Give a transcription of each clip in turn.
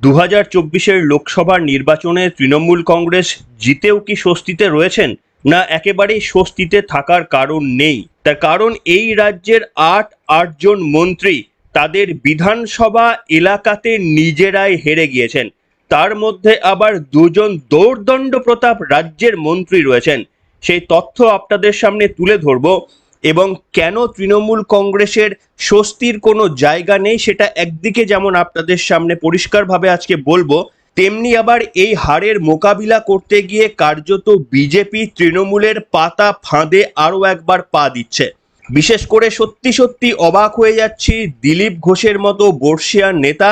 2024-এর লোকসভার নির্বাচনে তৃণমূল কংগ্রেস জিতেও কি স্বস্তিতে রয়েছেন, না একেবারেই স্বস্তিতে থাকার কারণ নেই? তার কারণ এই রাজ্যের আটজন মন্ত্রী তাদের বিধানসভা এলাকাতে নিজেরাই হেরে গিয়েছেন। তার মধ্যে আবার দুজন দৌর্দণ্ড প্রতাপ রাজ্যের মন্ত্রী রয়েছেন। সেই তথ্য আপনাদের সামনে তুলে ধরবো এবং কেন তৃণমূল কংগ্রেসের স্বস্তির কোনো জায়গা নেই সেটা একদিকে যেমন আপনাদের সামনে পরিষ্কারভাবে আজকে বলবো, তেমনি আবার এই হারের মোকাবিলা করতে গিয়ে কার্যত বিজেপি তৃণমূলের পাতা ফাঁদে আরও একবার পা দিচ্ছে। বিশেষ করে সত্যি সত্যি অবাক হয়ে যাচ্ছি দিলীপ ঘোষের মতো বর্ষিয়ান নেতা,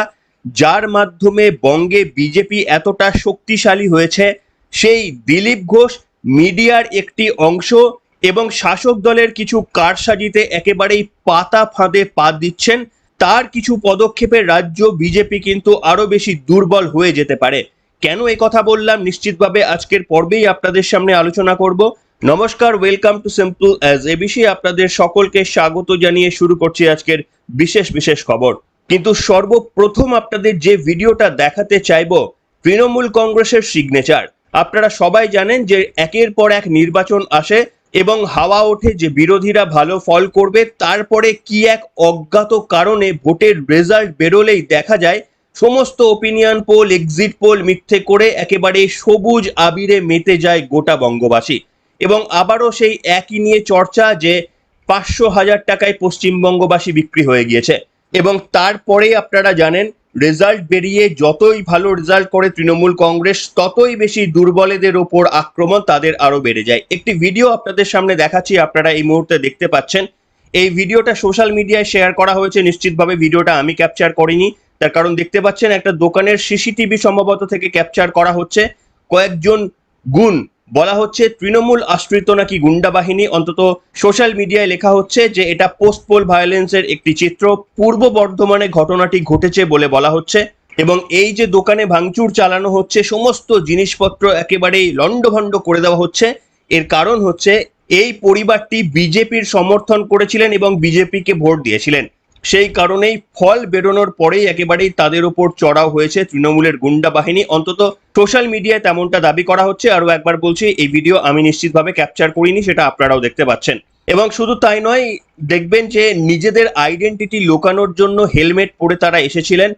যার মাধ্যমে বঙ্গে বিজেপি এতটা শক্তিশালী হয়েছে, সেই দিলীপ ঘোষ মিডিয়ার একটি অংশ এবং শাসক দলের কিছু কারসাজিতে একেবারেই পাতা ফাঁদে পা দিচ্ছেন। তার কিছু পদক্ষেপে রাজ্য বিজেপি কিন্তু আরো বেশি দুর্বল হয়ে যেতে পারে। কেন এই কথা বললাম নিশ্চিতভাবে আজকের পর্বেই আপনাদের সামনে আলোচনা করব। নমস্কার, welcome to simple as ABC. আপনাদের সকলকে স্বাগত জানিয়ে শুরু করছি আজকের বিশেষ খবর। কিন্তু সর্বপ্রথম আপনাদের যে ভিডিওটা দেখাতে চাইবো, তৃণমূল কংগ্রেসের সিগনেচার। আপনারা সবাই জানেন যে একের পর এক নির্বাচন আসে এবং হাওয়া ওঠে যে বিরোধীরা ভালো ফল করবে, তারপরে কি এক অজ্ঞাত কারণে ভোটের রেজাল্ট বেরোলেই দেখা যায় সমস্ত ওপিনিয়ন পোল, এক্সিট পোল মিথ্যে করে একেবারে সবুজ আবিরে মেতে যায় গোটা বঙ্গবাসী। এবং আবারও সেই একই নিয়ে চর্চা যে 500,000 টাকায় পশ্চিমবঙ্গবাসী বিক্রি হয়ে গিয়েছে। এবং তারপরে আপনারা জানেন রেজাল্ট বেরিয়ে যতই ভালো রেজাল্ট করে তৃণমূল কংগ্রেস, ততই বেশি দুর্বলেদের ওপর আক্রমণ তাদের আরো বেড়ে যায়। একটি ভিডিও আপনাদের সামনে দেখাচ্ছি, আপনারা এই মুহূর্তে দেখতে পাচ্ছেন। এই ভিডিওটা সোশ্যাল মিডিয়ায় শেয়ার করা হয়েছে, নিশ্চিতভাবে ভিডিওটা আমি ক্যাপচার করিনি। তার কারণ দেখতে পাচ্ছেন একটা দোকানের সিসিটিভি সম্ভবত থেকে ক্যাপচার করা হচ্ছে। কয়েকজন গুণ, বলা হচ্ছে তৃণমূল আশ্রিত নাকি গুন্ডা বাহিনী, অন্তত সোশ্যাল মিডিয়ায় লেখা হচ্ছে যে এটা পোস্ট পোল ভায়োলেন্সের একটি চিত্র। পূর্ব বর্ধমানে ঘটনাটি ঘটেছে বলে বলা হচ্ছে। এবং এই যে দোকানে ভাঙচুর চালানো হচ্ছে, সমস্ত জিনিসপত্র একেবারেই লণ্ডভণ্ড করে দেওয়া হচ্ছে, এর কারণ হচ্ছে এই পরিবারটি বিজেপির সমর্থন করেছিলেন এবং বিজেপিকে ভোট দিয়েছিলেন। সেই কারণেই ফল বেরোনোর পরেই একেবারেই তাদের উপর চড়াও হয়েছে তৃণমূলের গুন্ডা বাহিনী, অন্তত সোশ্যাল মিডিয়ায় তেমনটা দাবি করা হচ্ছে। আরো একবার বলছি, এই ভিডিও আমি নিশ্চিতভাবে ক্যাপচার করিনি, সেটা আপনারাও দেখতে পাচ্ছেন। এবং শুধু তাই নয়, দেখবেন যে নিজেদের আইডেন্টিটি লুকানোর জন্য হেলমেট পরে তারা এসেছিলেন।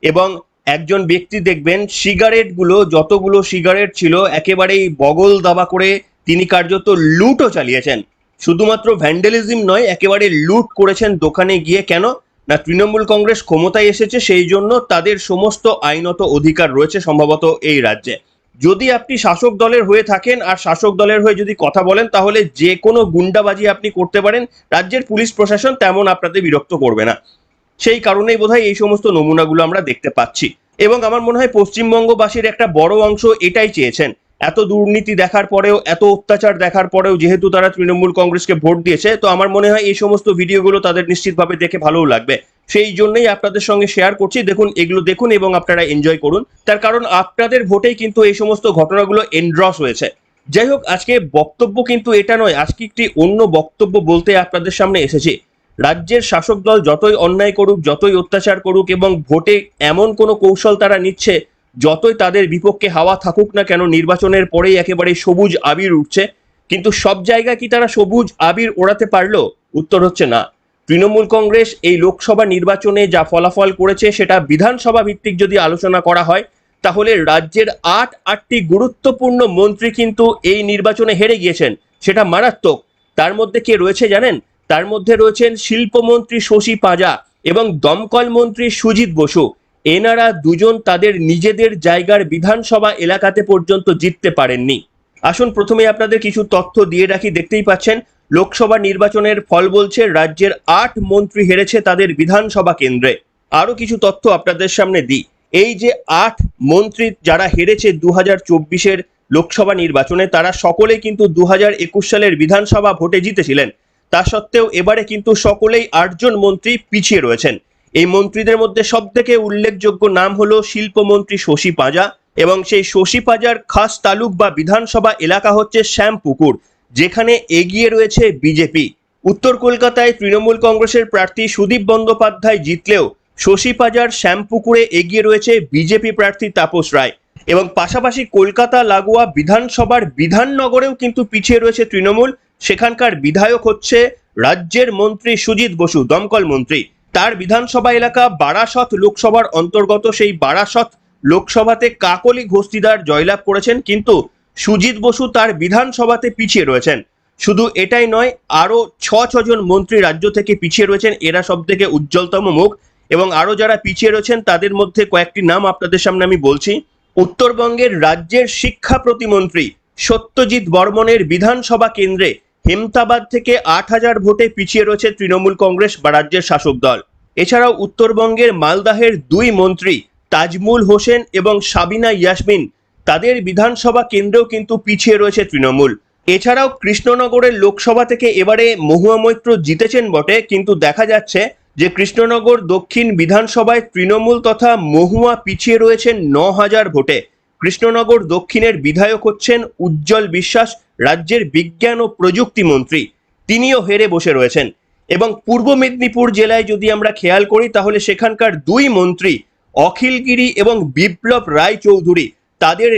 এবং একজন ব্যক্তি দেখবেন সিগারেটগুলো, যতগুলো সিগারেট ছিল একেবারেই বগল দাবা করে তিনি কার্যত লুটও চালিয়েছেন। শুধুমাত্র ভ্যান্ডালিজম নয়, একেবারে লুট করেছেন দোকানে গিয়ে। কেন না, তৃণমূল কংগ্রেস ক্ষমতায় এসেছে, সেই জন্য তাদের সমস্ত আইনত অধিকার রয়েছে সম্ভবত এই রাজ্যে। যদি আপনি শাসক দলের হয়ে থাকেন আর শাসক দলের হয়ে যদি কথা বলেন, তাহলে যে কোনো গুন্ডাবাজি আপনি করতে পারেন, রাজ্যের পুলিশ প্রশাসন তেমন আপনাদের বিরক্ত করবে না। সেই কারণেই বোধহয় এই সমস্ত নমুনাগুলো আমরা দেখতে পাচ্ছি। এবং আমার মনে হয় পশ্চিমবঙ্গবাসীর একটা বড় অংশ এটাই চেয়েছেন। এত দুর্নীতি দেখার পরেও, এত অত্যাচার দেখার পরেও যেহেতু তারা তৃণমূল কংগ্রেসকে ভোট দিয়েছে, তো আমার মনে হয় এই সমস্ত ভিডিওগুলো তাদের নিশ্চিতভাবে দেখে ভালোও লাগবে। সেই জন্যই আপনাদের সঙ্গে শেয়ার করছি। দেখুন, এগুলো দেখুন এবং আপনারা এনজয় করুন। তার কারণ আপনাদের ভোটেই কিন্তু এই সমস্ত ঘটনাগুলো এন্ড্রস হয়েছে। যাই হোক, আজকে বক্তব্য কিন্তু এটা নয়, আজকে একটি অন্য বক্তব্য বলতে আপনাদের সামনে এসেছি। রাজ্যের শাসক দল যতই অন্যায় করুক, যতই অত্যাচার করুক এবং ভোটে এমন কোনো কৌশল তারা নিচ্ছে, যতই তাদের বিপক্ষে হাওয়া থাকুক না কেন, নির্বাচনের পরেই একেবারে সবুজ আবির উঠছে। কিন্তু সব জায়গায় কি তারা সবুজ আবির ওড়াতে পারলো? উত্তর হচ্ছে না। তৃণমূল কংগ্রেস এই লোকসভা নির্বাচনে যা ফলাফল করেছে, সেটা বিধানসভা ভিত্তিক যদি আলোচনা করা হয়, তাহলে রাজ্যের আটটি গুরুত্বপূর্ণ মন্ত্রী কিন্তু এই নির্বাচনে হেরে গিয়েছেন। সেটা মারাত্মক। তার মধ্যে কে রয়েছে জানেন? তার মধ্যে রয়েছেন শিল্পমন্ত্রী শশী পাঁজা এবং দমকল মন্ত্রী সুজিত বসু। এনারা দুজন তাদের নিজেদের জায়গার বিধানসভা এলাকাতে পর্যন্ত জিততে পারেননি। আসুন প্রথমে আপনাদের কিছু তথ্য দিয়ে রাখি। দেখতেই পাচ্ছেন লোকসভা নির্বাচনের ফল বলছে রাজ্যের 8 মন্ত্রী হেরেছে তাদের বিধানসভা কেন্দ্রে। আরো কিছু তথ্য আপনাদের সামনে দিই। এই যে 8 মন্ত্রী যারা হেরেছে 2024-এর লোকসভা নির্বাচনে, তারা সকলে কিন্তু 2021 সালের বিধানসভা ভোটে জিতেছিলেন। তা সত্ত্বেও এবারে কিন্তু সকলেই 8 জন মন্ত্রী পিছিয়ে রয়েছেন। এই মন্ত্রীদের মধ্যে সবথেকে উল্লেখযোগ্য নাম হলো শিল্পমন্ত্রী শশী পাঁজা। এবং সেই শশী পাঁজার খাস তালুক বা বিধানসভা এলাকা হচ্ছে শ্যামপুকুর, যেখানে এগিয়ে রয়েছে বিজেপি। উত্তর কলকাতায় তৃণমূল কংগ্রেসের প্রার্থী সুদীপ বন্দ্যোপাধ্যায় জিতলেও শশী পাজার শ্যামপুকুরে এগিয়ে রয়েছে বিজেপি প্রার্থী তাপস রায়, এবং পাশাপাশি কলকাতা লাগোয়া বিধানসভার বিধাননগরেও কিন্তু পিছিয়ে রয়েছে তৃণমূল। সেখানকার বিধায়ক হচ্ছে রাজ্যের মন্ত্রী সুজিত বসু, দমকল মন্ত্রী। তার বিধানসভা এলাকা বারাসত লোকসভার অন্তর্গত। সেই বারাসত লোকসভাতে কাকলি ঘোষটিদার জয়লাভ করেছেন, কিন্তু সুজিত বসু তার বিধানসভাতে পিছিয়ে রয়েছেন। শুধু এটাই নয়, আরো ছজন মন্ত্রী রাজ্য থেকে পিছিয়ে রয়েছেন। এরা সব থেকে উজ্জ্বলতম মুখ, এবং আরো যারা পিছিয়ে রয়েছেন তাদের মধ্যে কয়েকটি নাম আপনাদের সামনে আমি বলছি। উত্তরবঙ্গের রাজ্যের শিক্ষা প্রতিমন্ত্রী সত্যজিৎ বর্মনের বিধানসভা কেন্দ্রে হেমতাবাদ থেকে 8,000 ভোটে পিছিয়ে রয়েছে তৃণমূল কংগ্রেস বা রাজ্যের শাসক দল। এছাড়াও উত্তরবঙ্গের মালদাহের 2 মন্ত্রী তাজমুল হোসেন এবং সাবিনা ইয়াসমিন, তাদের বিধানসভা কেন্দ্রেও কিন্তু পিছিয়ে রয়েছে তৃণমূল। এছাড়াও কৃষ্ণনগরের লোকসভা থেকে এবারে মহুয়া মৈত্র জিতেছেন বটে, কিন্তু দেখা যাচ্ছে যে কৃষ্ণনগর দক্ষিণ বিধানসভায় তৃণমূল তথা মহুয়া পিছিয়ে রয়েছেন 9,000 ভোটে। কৃষ্ণনগর দক্ষিণের বিধায়ক হচ্ছেন উজ্জ্বল বিশ্বাস, রাজ্যের বিজ্ঞান ও প্রযুক্তি মন্ত্রী। তিনিও হেরে বসে রয়েছেন। এবং পূর্ব মেদিনীপুর জেলায় যদি আমরা খেয়াল করি, তাহলে সেখানকার 2 মন্ত্রী অখিলগিরি এবং বিপ্লব রায় চৌধুরী, তাদের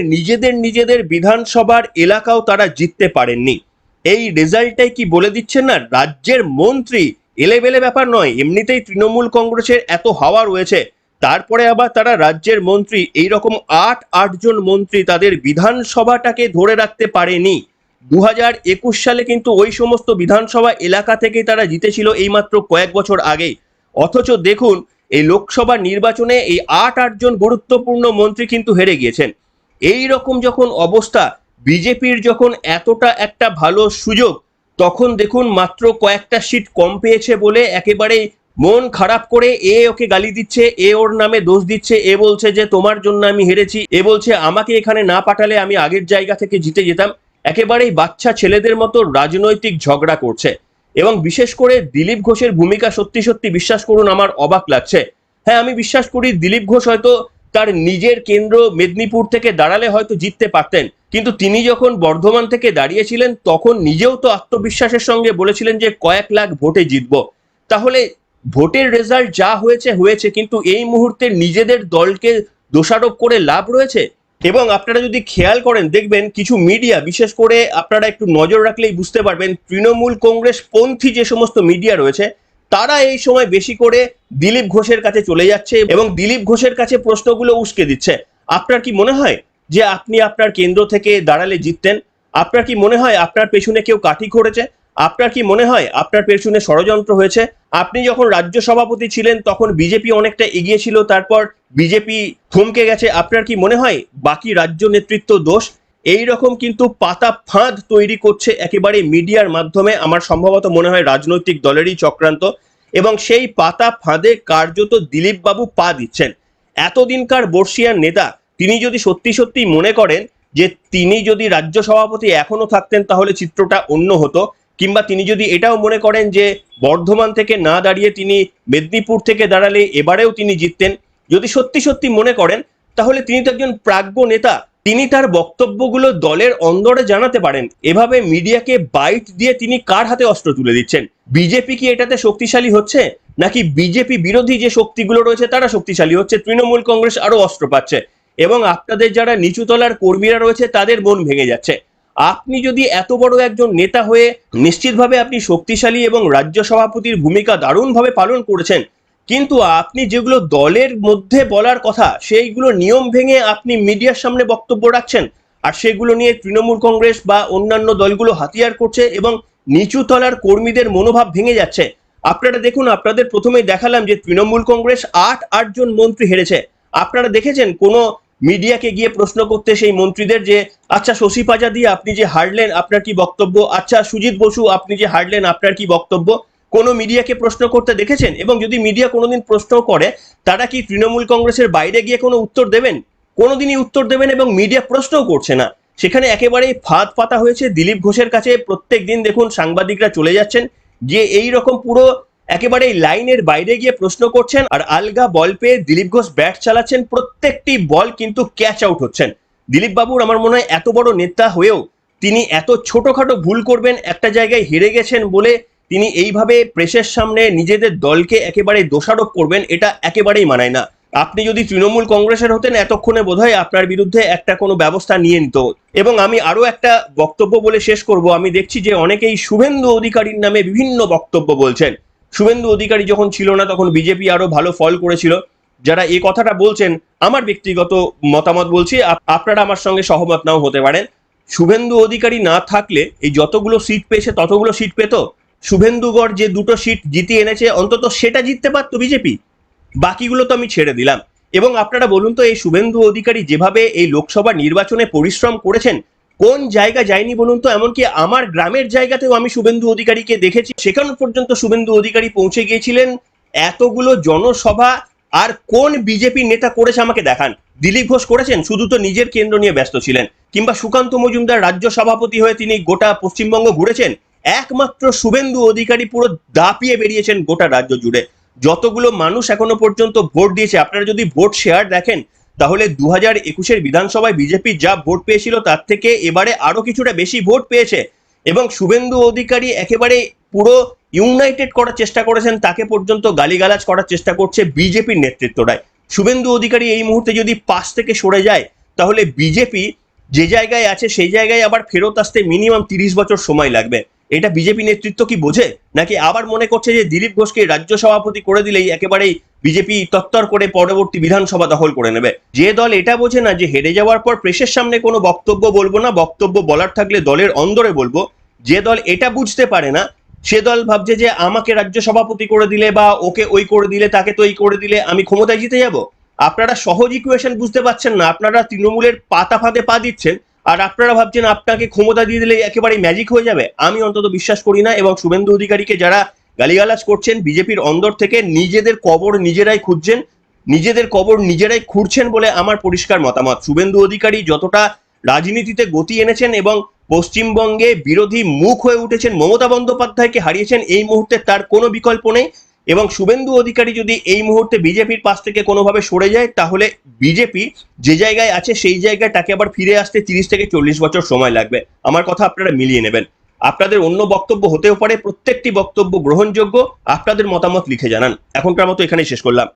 নিজেদের বিধানসভার এলাকাও তারা জিততে পারেননি। এই রেজাল্টটাই কি বলে দিচ্ছেন না, রাজ্যের মন্ত্রী এলেবেলে ব্যাপার নয়। এমনিতেই তৃণমূল কংগ্রেসের এত হাওয়া রয়েছে, তারপরে আবার তারা রাজ্যের মন্ত্রী এইরকম 8 জন মন্ত্রী তাদের বিধানসভাটাকে ধরে রাখতে পারেনি। 2021 সালে কিন্তু ওই সমস্ত বিধানসভা এলাকা থেকে তারা জিতেছিল এইমাত্র কয়েক বছর আগে। অথচ দেখুন, এই লোকসভা নির্বাচনে এই 8 জন গুরুত্বপূর্ণ মন্ত্রী কিন্তু হেরে গিয়েছেন। এই রকম যখন অবস্থা, বিজেপির যখন এতটা একটা ভালো সুযোগ, তখন দেখুন মাত্র কয়েকটা সিট কম পেয়েছে বলে একেবারেই মন খারাপ করে ওকে গালি দিচ্ছে, ওর নামে দোষ দিচ্ছে, বলছে যে তোমার জন্য আমি হেরেছি, বলছে আমাকে এখানে না পাঠালে আমি আগের জায়গা থেকে জিতে যেতাম। একেবারেই বাচ্চা ছেলেদের মতো রাজনৈতিক ঝগড়া করছে। এবং বিশেষ করে দিলীপ ঘোষের ভূমিকা সত্যি বিশ্বাস করুন আমার অবাক লাগছে। হ্যাঁ, আমি বিশ্বাস করি দিলীপ ঘোষ হয়তো তার নিজের কেন্দ্র মেদিনীপুর থেকে দাঁড়ালে হয়তো জিততে পারতেন, কিন্তু তিনি যখন বর্ধমান থেকে দাঁড়িয়েছিলেন তখন নিজেও তো আত্মবিশ্বাসের সঙ্গে বলেছিলেন যে কয়েক লাখ ভোটে জিতবো। তাহলে ভোটের রেজাল্ট যা হয়েছে, কিন্তু এই মুহূর্তে নিজেদের দলকে দোষারোপ করে লাভ রয়েছে? এবং আপনারা যদি খেয়াল করেন দেখবেন কিছু মিডিয়া, বিশেষ করে আপনারা একটু নজর রাখলেই বুঝতে পারবেন, তৃণমূল কংগ্রেস পন্থী যে সমস্ত মিডিয়া রয়েছে তারা এই সময় বেশি করে দিলীপ ঘোষের কাছে চলে যাচ্ছে এবং দিলীপ ঘোষের কাছে প্রশ্নগুলো উস্কে দিচ্ছে। আপনার কি মনে হয় যে আপনি আপনার কেন্দ্র থেকে দাঁড়ালে জিততেন? আপনার কি মনে হয় আপনার পেছনে কেউ কাঠি করেছে? আপনার কি মনে হয় আপনার পেছনে ষড়যন্ত্র হয়েছে? আপনি যখন রাজ্য সভাপতি ছিলেন তখন বিজেপি অনেকটা এগিয়ে ছিল, তারপর বিজেপি থমকে গেছে। আপনার কি মনে হয় বাকি রাজ্য নেতৃত্ব দোষ? এই রকম কিন্তু পাতা ফাঁদ তৈরি করছে একেবারে মিডিয়ার মাধ্যমে। আমার সম্ভবত মনে হয় রাজনৈতিক দলেরই চক্রান্ত, এবং সেই পাতা ফাঁদে কার্যত দিলীপ বাবু পা দিচ্ছেন। এতদিনকার বর্ষিয়ান নেতা, তিনি যদি সত্যি মনে করেন যে তিনি যদি রাজ্য সভাপতি এখনো থাকতেন তাহলে চিত্রটা অন্য হতো, কিংবা তিনি যদি এটাও মনে করেন যে বর্ধমান থেকে না দাঁড়িয়ে তিনি মেদিনীপুর থেকে দাঁড়ালে এবারেও তিনি জিততেন, যদি সত্যি মনে করেন, তাহলে তিনি তো একজন প্রাজ্ঞ নেতা। তিনি তার বক্তব্যগুলো দলের অন্দরে জানাতে পারেন। এভাবে মিডিয়াকে বাইট দিয়ে তিনি কার হাতে অস্ত্র তুলে দিচ্ছেন? বিজেপি কি এটাতে শক্তিশালী হচ্ছে, নাকি বিজেপি বিরোধী যে শক্তিগুলো রয়েছে তারা শক্তিশালী হচ্ছে? তৃণমূল কংগ্রেস আরো অস্ত্র পাচ্ছে, এবং আপনাদের যারা নিচুতলার কর্মীরা রয়েছে তাদের মন ভেঙে যাচ্ছে। আপনি যদি এত বড় একজন নেতা হয়ে নিশ্চিতভাবে আপনি শক্তিশালী এবং রাজ্য সভাপতির ভূমিকা দারুণভাবে পালন করেছেন, কিন্তু আপনি যেগুলো দলের মধ্যে বলার কথা সেইগুলো নিয়ম ভেঙে আপনি মিডিয়ার সামনে বক্তব্য রাখছেন, আর সেগুলো নিয়ে তৃণমূল কংগ্রেস বা অন্যান্য দলগুলো হাতিয়ার করছে এবং নিচু তলার কর্মীদের মনোভাব ভেঙে যাচ্ছে। আপনারা দেখুন, আপনাদের প্রথমেই দেখালাম যে তৃণমূল কংগ্রেস 8 জন মন্ত্রী হেরেছে। আপনারা দেখেছেন কোনো মিডিয়াকে গিয়ে প্রশ্ন করতে সেই মন্ত্রীদের যে আচ্ছা শশী পাজা দিয়ে আপনি যে হারলেন আপনার কি বক্তব্য, আচ্ছা সুজিত বসু আপনি যে হারলেন আপনার কি বক্তব্য? কোনো মিডিয়াকে প্রশ্ন করতে দেখেছেন? এবং যদি মিডিয়া কোনোদিন প্রশ্ন করে, তারা কি তৃণমূল কংগ্রেসের বাইরে গিয়ে কোনো উত্তর দেবেন? কোনোদিনই উত্তর দেবেন, এবং মিডিয়া প্রশ্নও করছে না। সেখানে একেবারেই ফাঁদ পাতা হয়েছে দিলীপ ঘোষের কাছে। প্রত্যেক দিন দেখুন সাংবাদিকরা চলে যাচ্ছেন, গিয়ে এই রকম পুরো একেবারে লাইনের বাইরে গিয়ে প্রশ্ন করছেন, আর আলগা বল পেয়ে দিলীপ ঘোষ ব্যাট চালাচ্ছেন, প্রত্যেকটি বল কিন্তু ক্যাচ আউট হচ্ছেন। দিলীপ বাবুর আমার মনে হয় এত বড় নেতা হয়েও তিনি এত ছোটখাটো ভুল করবেন, একটা জায়গায় হেরে গেছেন বলে তিনি এইভাবে প্রেসের সামনে নিজেদের দলকে একেবারে দোষারোপ করবেন, এটা একেবারেই মানায় না। আপনি যদি তৃণমূল কংগ্রেসের হতেন এতক্ষণে বোধহয় আপনার বিরুদ্ধে একটা কোনো ব্যবস্থা নিয়ে নিত। এবং আমি আরো একটা বক্তব্য বলে শেষ করব। আমি দেখছি যে অনেকেই শুভেন্দু অধিকারীর নামে বিভিন্ন বক্তব্য বলছেন। শুভেন্দু অধিকারী যখন ছিল না তখন বিজেপি আরো ভালো ফল করেছিল। যারা এই কথাটা বলছেন, আমার ব্যক্তিগত মতামত বলছি, আপনারা আমার সঙ্গে সহমত নাও হতে পারেন। শুভেন্দু অধিকারী না থাকলে এই যতগুলো সিট পেয়েছে ততগুলো সিট পেত? শুভেন্দুগড় যে দুটো সিট জিতিয়ে এনেছে অন্তত সেটা জিততে পারতো বিজেপি, বাকিগুলো তো আমি ছেড়ে দিলাম। এবং আপনারা বলুন তো, এই শুভেন্দু অধিকারী যেভাবে এই লোকসভা নির্বাচনে পরিশ্রম করেছেন, কোন জায়গা যায়নি বলুন তো? এমনকি আমার গ্রামের জায়গাতেও আমি শুভেন্দু অধিকারীকে দেখেছি, সেখান পর্যন্ত শুভেন্দু অধিকারী পৌঁছে গিয়েছিলেন। এতগুলো জনসভা আর কোন বিজেপি নেতা করেছে আমাকে দেখান। দিলীপ ঘোষ করেছেন? শুধু তো নিজের কেন্দ্র নিয়ে ব্যস্ত ছিলেন। কিংবা সুকান্ত মজুমদার রাজ্য সভাপতি হয়ে তিনি গোটা পশ্চিমবঙ্গ ঘুরেছেন? একমাত্র শুভেন্দু অধিকারী পুরো দাপিয়ে বেরিয়েছেন গোটা রাজ্য জুড়ে। যতগুলো মানুষ এখনো পর্যন্ত ভোট দিয়েছে, আপনারা যদি ভোট শেয়ার দেখেন তাহলে 2021-এর বিধানসভায় বিজেপি যা ভোট পেয়েছিল তার থেকে এবারে আরো কিছুটা বেশি ভোট পেয়েছে। এবং শুভেন্দু অধিকারী একেবারে পুরো ইউনাইটেড করার চেষ্টা করেছেন, তাকে পর্যন্ত গালিগালাজ করার চেষ্টা করছে বিজেপির নেতৃত্বটাই। শুভেন্দু অধিকারী এই মুহূর্তে যদি পাশ থেকে সরে যায় তাহলে বিজেপি যে জায়গায় আছে সেই জায়গায় আবার ফেরত আসতে মিনিমাম 30 বছর সময় লাগবে। এটা বিজেপি নেতৃত্ব কি বোঝে? নাকি আবার মনে করছে যে দিলীপ ঘোষকে রাজ্য সভাপতি করে দিলেই একেবারেই বিজেপি তত্তর করে পরবর্তী বিধানসভা দখল করে নেবে? যে দল এটা বোঝে না যে হেরে যাওয়ার পর প্রেসের সামনে কোনো বক্তব্য বলবো না, বক্তব্য বলার থাকলে দলের অন্দরে বলবো, যে দল এটা বুঝতে পারে না সে দল ভাবছে যে আমাকে রাজ্য সভাপতি করে দিলে বা ওকে ওই করে দিলে, তাকে তো এই করে দিলে আমি ক্ষমতায় জিতে যাব। আপনারা সহজ ইকুয়েশন বুঝতে পারছেন না। আপনারা তৃণমূলের পাতা ফাঁদে পা দিচ্ছেন আর আপনারা ভাবছেন আপনাকে ক্ষমতা দিয়ে দিলে একেবারে ম্যাজিক হয়ে যাবে। আমি অন্তত বিশ্বাস করি না। এবং শুভেন্দু অধিকারীকে যারা গালিগালাজ করছেন বিজেপির অন্দর থেকে, নিজেদের কবর নিজেরাই খুঁজছেন, নিজেদের কবর নিজেরাই খুঁড়ছেন বলে আমার পরিষ্কার মতামত। শুভেন্দু অধিকারী যতটা রাজনীতিতে গতি এনেছেন এবং পশ্চিমবঙ্গে বিরোধী মুখ হয়ে উঠেছেন, মমতা বন্দ্যোপাধ্যায়কে হারিয়েছেন, এই মুহূর্তে তার কোনো বিকল্প নেই। এবং শুভেন্দু অধিকারী যদি এই মুহূর্তে বিজেপির পাশ থেকে কোনোভাবে সরে যায় তাহলে বিজেপি যে জায়গায় আছে সেই জায়গায় তাকে আবার ফিরে আসতে 30 থেকে 40 বছর সময় লাগবে। আমার কথা আপনারা মিলিয়ে নেবেন। আপনাদের অন্য বক্তব্য হতেও পারে, প্রত্যেকটি বক্তব্য গ্রহণযোগ্য। আপনাদের মতামত লিখে জানান। এখনকার মতো এখানেই শেষ করলাম।